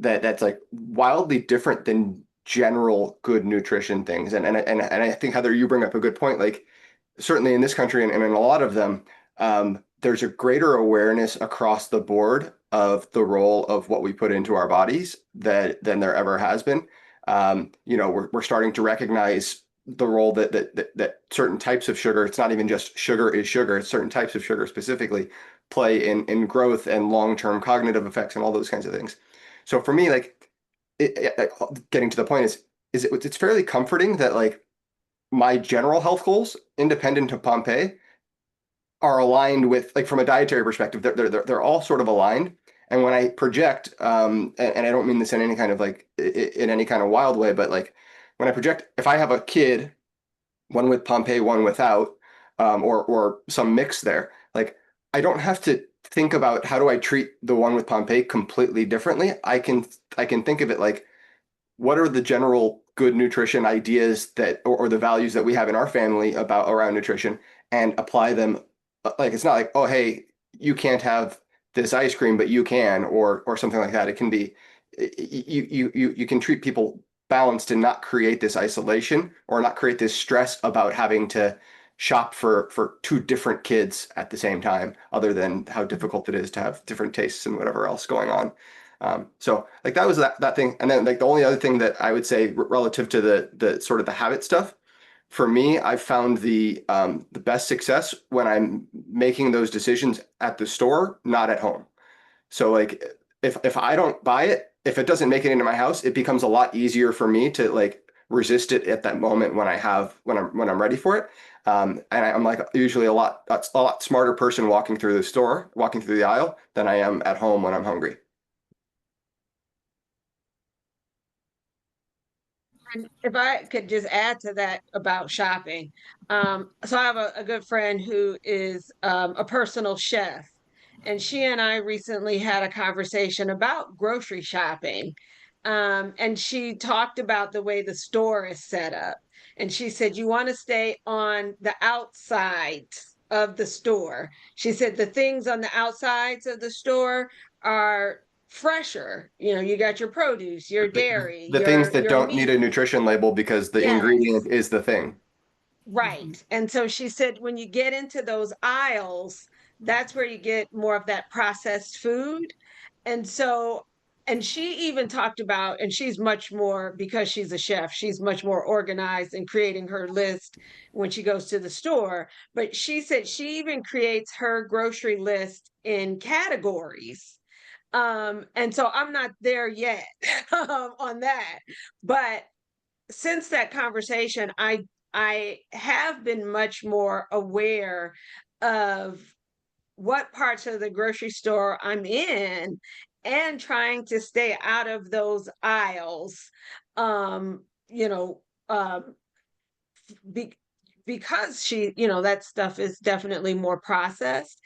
that's like wildly different than general good nutrition things. And I think, Heather, you bring up a good point. Like certainly in this country and in a lot of them, there's a greater awareness across the board of the role of what we put into our bodies than there ever has been. You know, we're starting to recognize the role that certain types of sugar, it's not even just sugar is sugar, it's certain types of sugar specifically play in growth and long-term cognitive effects and all those kinds of things. So for me, like getting to the point it's fairly comforting that like my general health goals, independent of Pompe, are aligned with, like from a dietary perspective, they're all sort of aligned. And when I project, and I don't mean this in any kind of like in any kind of wild way, but like when I project, if I have a kid, one with Pompe, one without, or some mix there, like I don't have to think about how do I treat the one with Pompe completely differently. I can think of it like, what are the general good nutrition ideas that or the values that we have in our family about around nutrition, and apply them. Like it's not like, oh hey, you can't have this ice cream but you can, or something like that. It can be you can treat people balanced and not create this isolation or not create this stress about having to shop for two different kids at the same time, other than how difficult it is to have different tastes and whatever else going on. So like that was that thing. And then like the only other thing that I would say relative to the sort of the habit stuff, for me, I've found the best success when I'm making those decisions at the store, not at home. So like if I don't buy it, if it doesn't make it into my house, it becomes a lot easier for me to like resist it at that moment when I'm ready for it. And I'm like usually a lot smarter person walking through the aisle than I am at home when I'm hungry. And if I could just add to that about shopping. So I have a good friend who is a personal chef, and she and I recently had a conversation about grocery shopping. And she talked about the way the store is set up. And she said, you want to stay on the outside of the store. She said the things on the outsides of the store are fresher. You know, you got your produce, your dairy, The things that your don't need meat. a nutrition label because the ingredient Yes, is the thing. right. And so she said when you get into those aisles, that's where you get more of that processed food. And so, and she even talked about, and she's much more, because she's a chef, she's much more organized in creating her list when she goes to the store. But she said she even creates her grocery list in categories. And so I'm not there yet on that. But since that conversation, I have been much more aware of what parts of the grocery store I'm in, and trying to stay out of those aisles, you know, because she, that stuff is definitely more processed.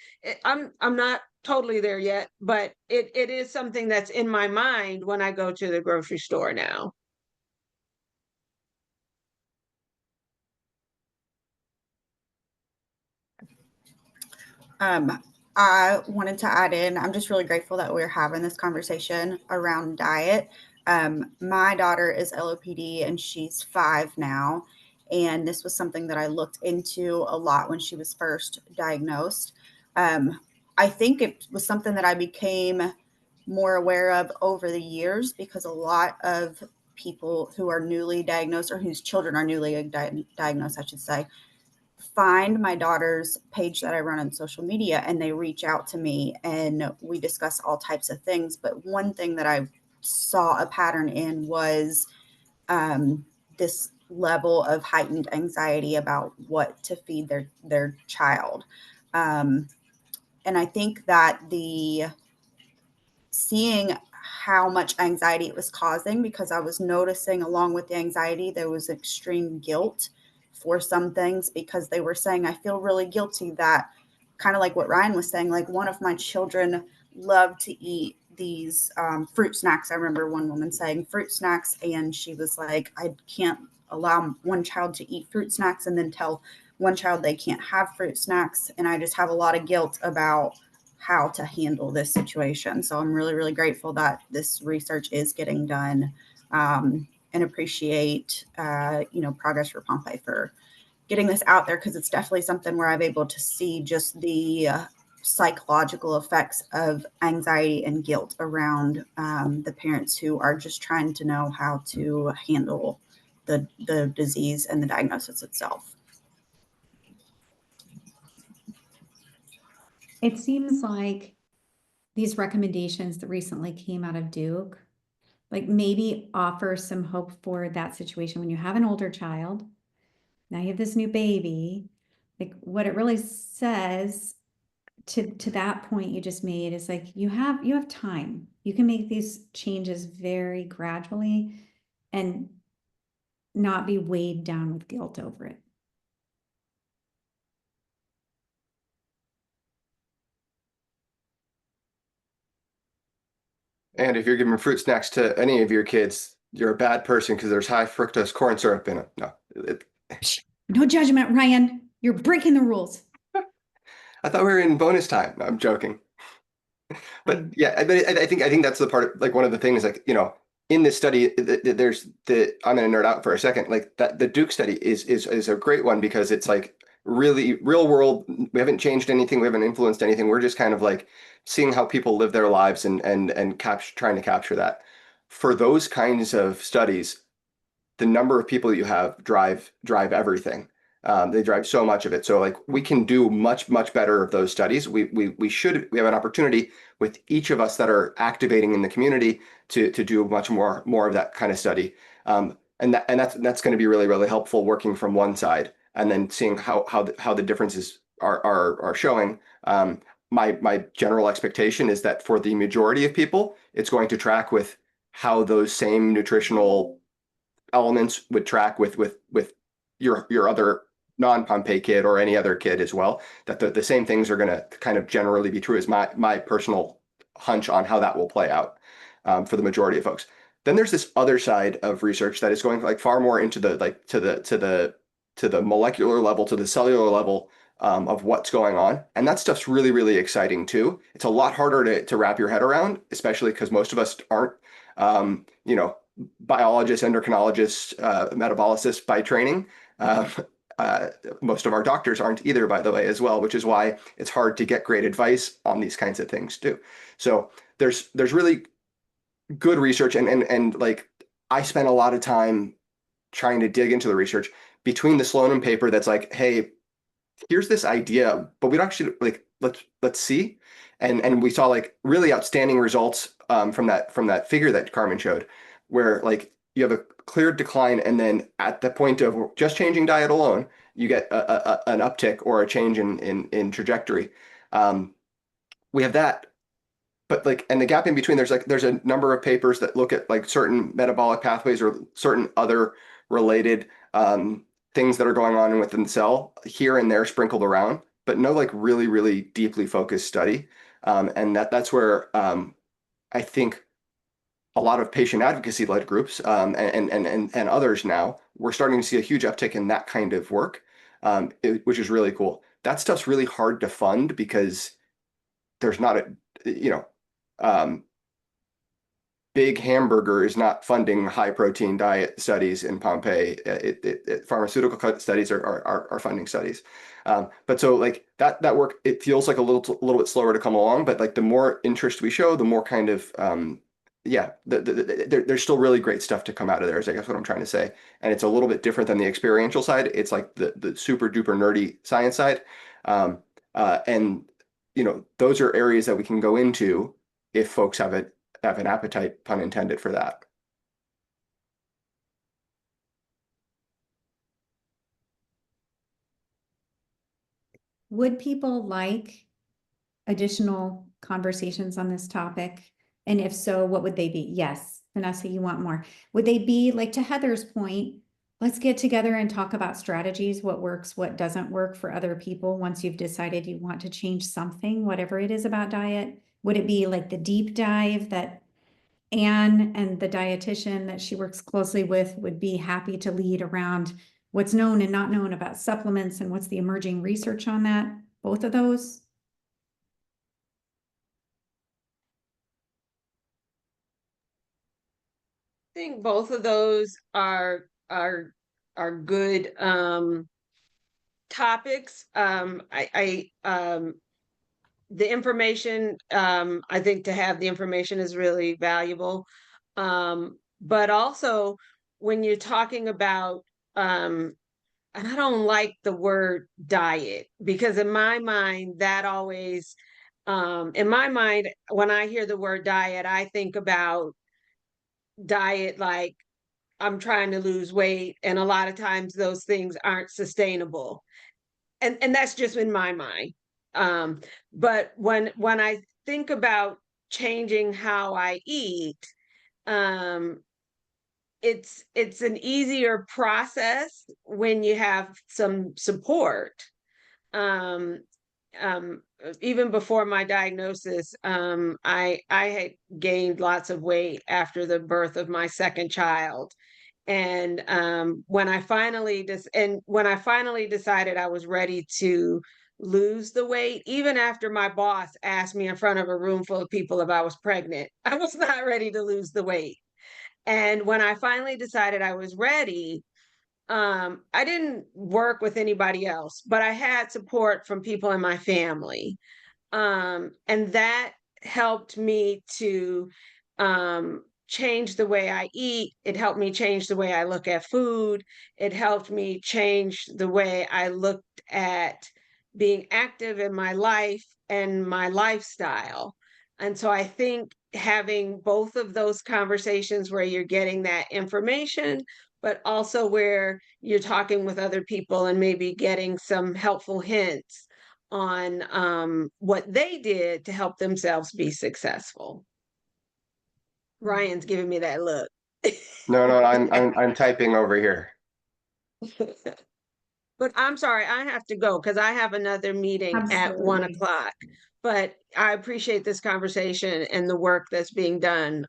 I'm not totally there yet, but it is something that's in my mind when I go to the grocery store now. I wanted to add in, I'm just really grateful that we're having this conversation around diet. My daughter is LOPD and she's 5 now. And this was something that I looked into a lot when she was first diagnosed. I think it was something that I became more aware of over the years because a lot of people who are newly diagnosed or whose children are newly diagnosed, I should say, find my daughter's page that I run on social media and they reach out to me and we discuss all types of things. But one thing that I saw a pattern in was this level of heightened anxiety about what to feed their child. And I think that seeing how much anxiety it was causing, because I was noticing along with the anxiety, there was extreme guilt for some things because they were saying, I feel really guilty that, kind of like what Ryan was saying, like one of my children loved to eat these fruit snacks. I remember one woman saying fruit snacks, and she was like, I can't allow one child to eat fruit snacks and then tell one child they can't have fruit snacks. And I just have a lot of guilt about how to handle this situation. So I'm really, really grateful that this research is getting done, and appreciate, Progress for Pompe for getting this out there, because it's definitely something where I'm able to see just the psychological effects of anxiety and guilt around the parents who are just trying to know how to handle the disease and the diagnosis itself. It seems like these recommendations that recently came out of Duke, like maybe offer some hope for that situation when you have an older child. Now you have this new baby. Like what it really says to that point you just made is like you have time. You can make these changes very gradually and not be weighed down with guilt over it. And if you're giving fruit snacks to any of your kids, you're a bad person because there's high fructose corn syrup in it. No, No judgment, Ryan. You're breaking the rules. I thought we were in bonus time. No, I'm joking. But yeah, I think that's the part. Like one of the things, like in this study, there's I'm gonna nerd out for a second. Like that, the Duke study is a great one because it's like really real world. We haven't changed anything. We haven't influenced anything. We're just kind of like seeing how people live their lives and trying to capture that. For those kinds of studies, the number of people you have drive everything. They drive so much of it. So like we can do much better of those studies. We have an opportunity with each of us that are activating in the community to do much more of that kind of study. And that's going to be really helpful working from one side and then seeing how the differences are showing. My general expectation is that for the majority of people, it's going to track with how those same nutritional elements would track with your other non-Pompe kid or any other kid as well, that the same things are going to kind of generally be true, is my personal hunch on how that will play out for the majority of folks. Then there's this other side of research that is going like far more into the like to the molecular level, to the cellular level of what's going on. And that stuff's really exciting too. It's a lot harder to wrap your head around, especially because most of us aren't biologists, endocrinologists, metabolicists by training. Most of our doctors aren't either, by the way, as well, which is why it's hard to get great advice on these kinds of things too. So there's really good research, and like I spent a lot of time trying to dig into the research between the Sloan paper that's like, hey, here's this idea, but we don't actually like let's see. And we saw like really outstanding results from that figure that Karmen showed, where like you have a clear decline, and then at the point of just changing diet alone, you get an uptick or a change in trajectory. We have that, but like, and the gap in between, there's a number of papers that look at like certain metabolic pathways or certain other related things that are going on within the cell here and there sprinkled around, but no like really, really deeply focused study. And that's where I think a lot of patient advocacy led groups and others now, we're starting to see a huge uptick in that kind of work, which is really cool. That stuff's really hard to fund because there's not a, you know, Big Hamburger is not funding high protein diet studies in Pompe. Pharmaceutical studies are funding studies. But so like that work, it feels like a little bit slower to come along, but like the more interest we show, the more kind of yeah, there's still really great stuff to come out of there, is I guess what I'm trying to say. And it's a little bit different than the experiential side. It's like the super duper nerdy science side. And you know, those are areas that we can go into if folks have an appetite, pun intended, for that. Would people like additional conversations on this topic? And if so, what would they be? Yes, Vanessa, you want more. Would they be, like to Heather's point, let's get together and talk about strategies, what works, what doesn't work for other people once you've decided you want to change something, whatever it is about diet? Would it be like the deep dive that Anne and the dietitian that she works closely with would be happy to lead around what's known and not known about supplements and what's the emerging research on that? Both of those? I think both of those are good topics. The information, I think to have the information is really valuable. But also when you're talking about, and I don't like the word diet, because in my mind, that always, in my mind, when I hear the word diet, I think about diet like I'm trying to lose weight. And a lot of times those things aren't sustainable. And that's just in my mind. But when I think about changing how I eat, it's an easier process when you have some support. Um, Even before my diagnosis, I had gained lots of weight after the birth of my second child. And when I finally decided I was ready to lose the weight, even after my boss asked me in front of a room full of people if I was pregnant, I was not ready to lose the weight. And when I finally decided I was ready, I didn't work with anybody else, but I had support from people in my family. And that helped me to change the way I eat. It helped me change the way I look at food. It helped me change the way I looked at being active in my life and my lifestyle. And so I think having both of those conversations where you're getting that information, but also where you're talking with other people and maybe getting some helpful hints on what they did to help themselves be successful. Ryan's giving me that look. No, I'm typing over here. But I'm sorry, I have to go because I have another meeting at 1 Absolutely. o'clock. But I appreciate this conversation and the work that's being done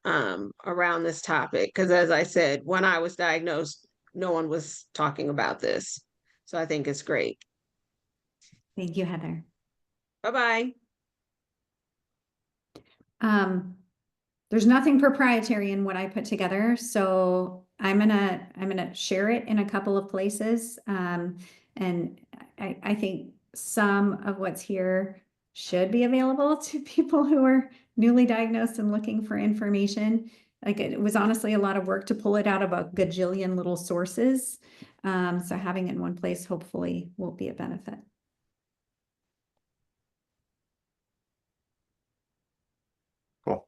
around this topic. Because as I said, when I was diagnosed, no one was talking about this. So I think it's great. Thank you, Heather. Bye-bye. There's nothing proprietary in what I put together, so I'm gonna share it in a couple of places. And I think some of what's here should be available to people who are newly diagnosed and looking for information. Like it was honestly a lot of work to pull it out of a gajillion little sources. So having it in one place hopefully will be a benefit. Cool.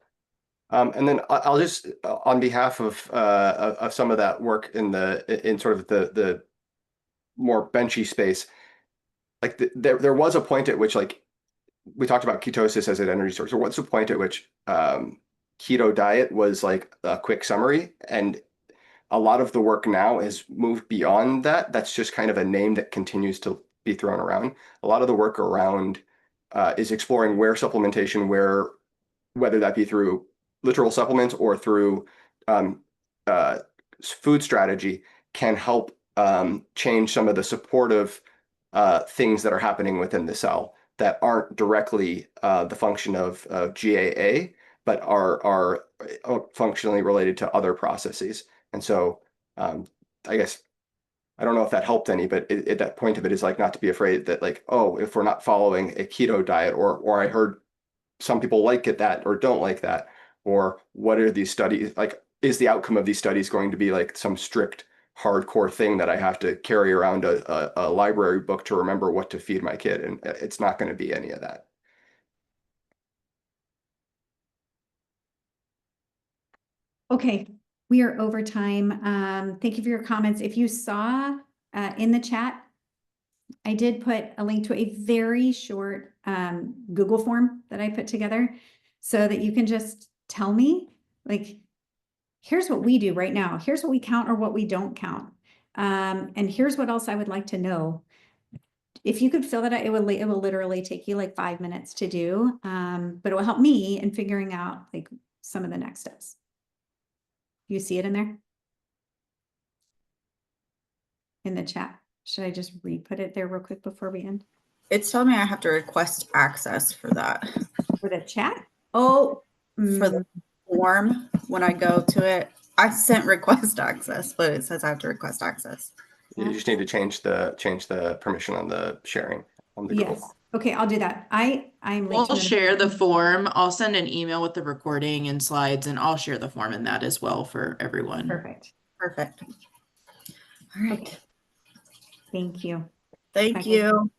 And then I'll just, on behalf of some of that work in sort of the more benchy space, like there was a point at which, like, we talked about ketosis as an energy source. So what's the point at which keto diet was like a quick summary, and a lot of the work now has moved beyond that. That's just kind of a name that continues to be thrown around. A lot of the work around is exploring where supplementation, whether that be through literal supplements or through food strategy, can help change some of the supportive things that are happening within the cell that aren't directly the function of GAA, but are functionally related to other processes. And so I guess I don't know if that helped any, but that point of it is like not to be afraid that like, oh, if we're not following a keto diet, or I heard some people like it that or don't like that, or what are these studies like? Is the outcome of these studies going to be like some strict hardcore thing that I have to carry around a library book to remember what to feed my kid? And it's not going to be any of that. Okay, we are over time. Thank you for your comments. If you saw in the chat, I did put a link to a very short Google form that I put together so that you can just tell me, like, here's what we do right now. Here's what we count or what we don't count. And here's what else I would like to know. If you could fill that out, it will literally take you like 5 minutes to do, but it will help me in figuring out like some of the next steps. You see it in there? In the chat. Should I just re-put it there real quick before we end? It's telling me I have to request access for that. For the chat? Oh, For the form, when I go to it, I sent request access, but it says I have to request access. You just need to change the permission on the sharing on the Google. yes. Okay, I'll do that. I'm We'll share the form. I'll send an email with the recording and slides, and I'll share the form in that as well for everyone. Perfect. Perfect. All right. Okay. Thank you. Thank Okay. you.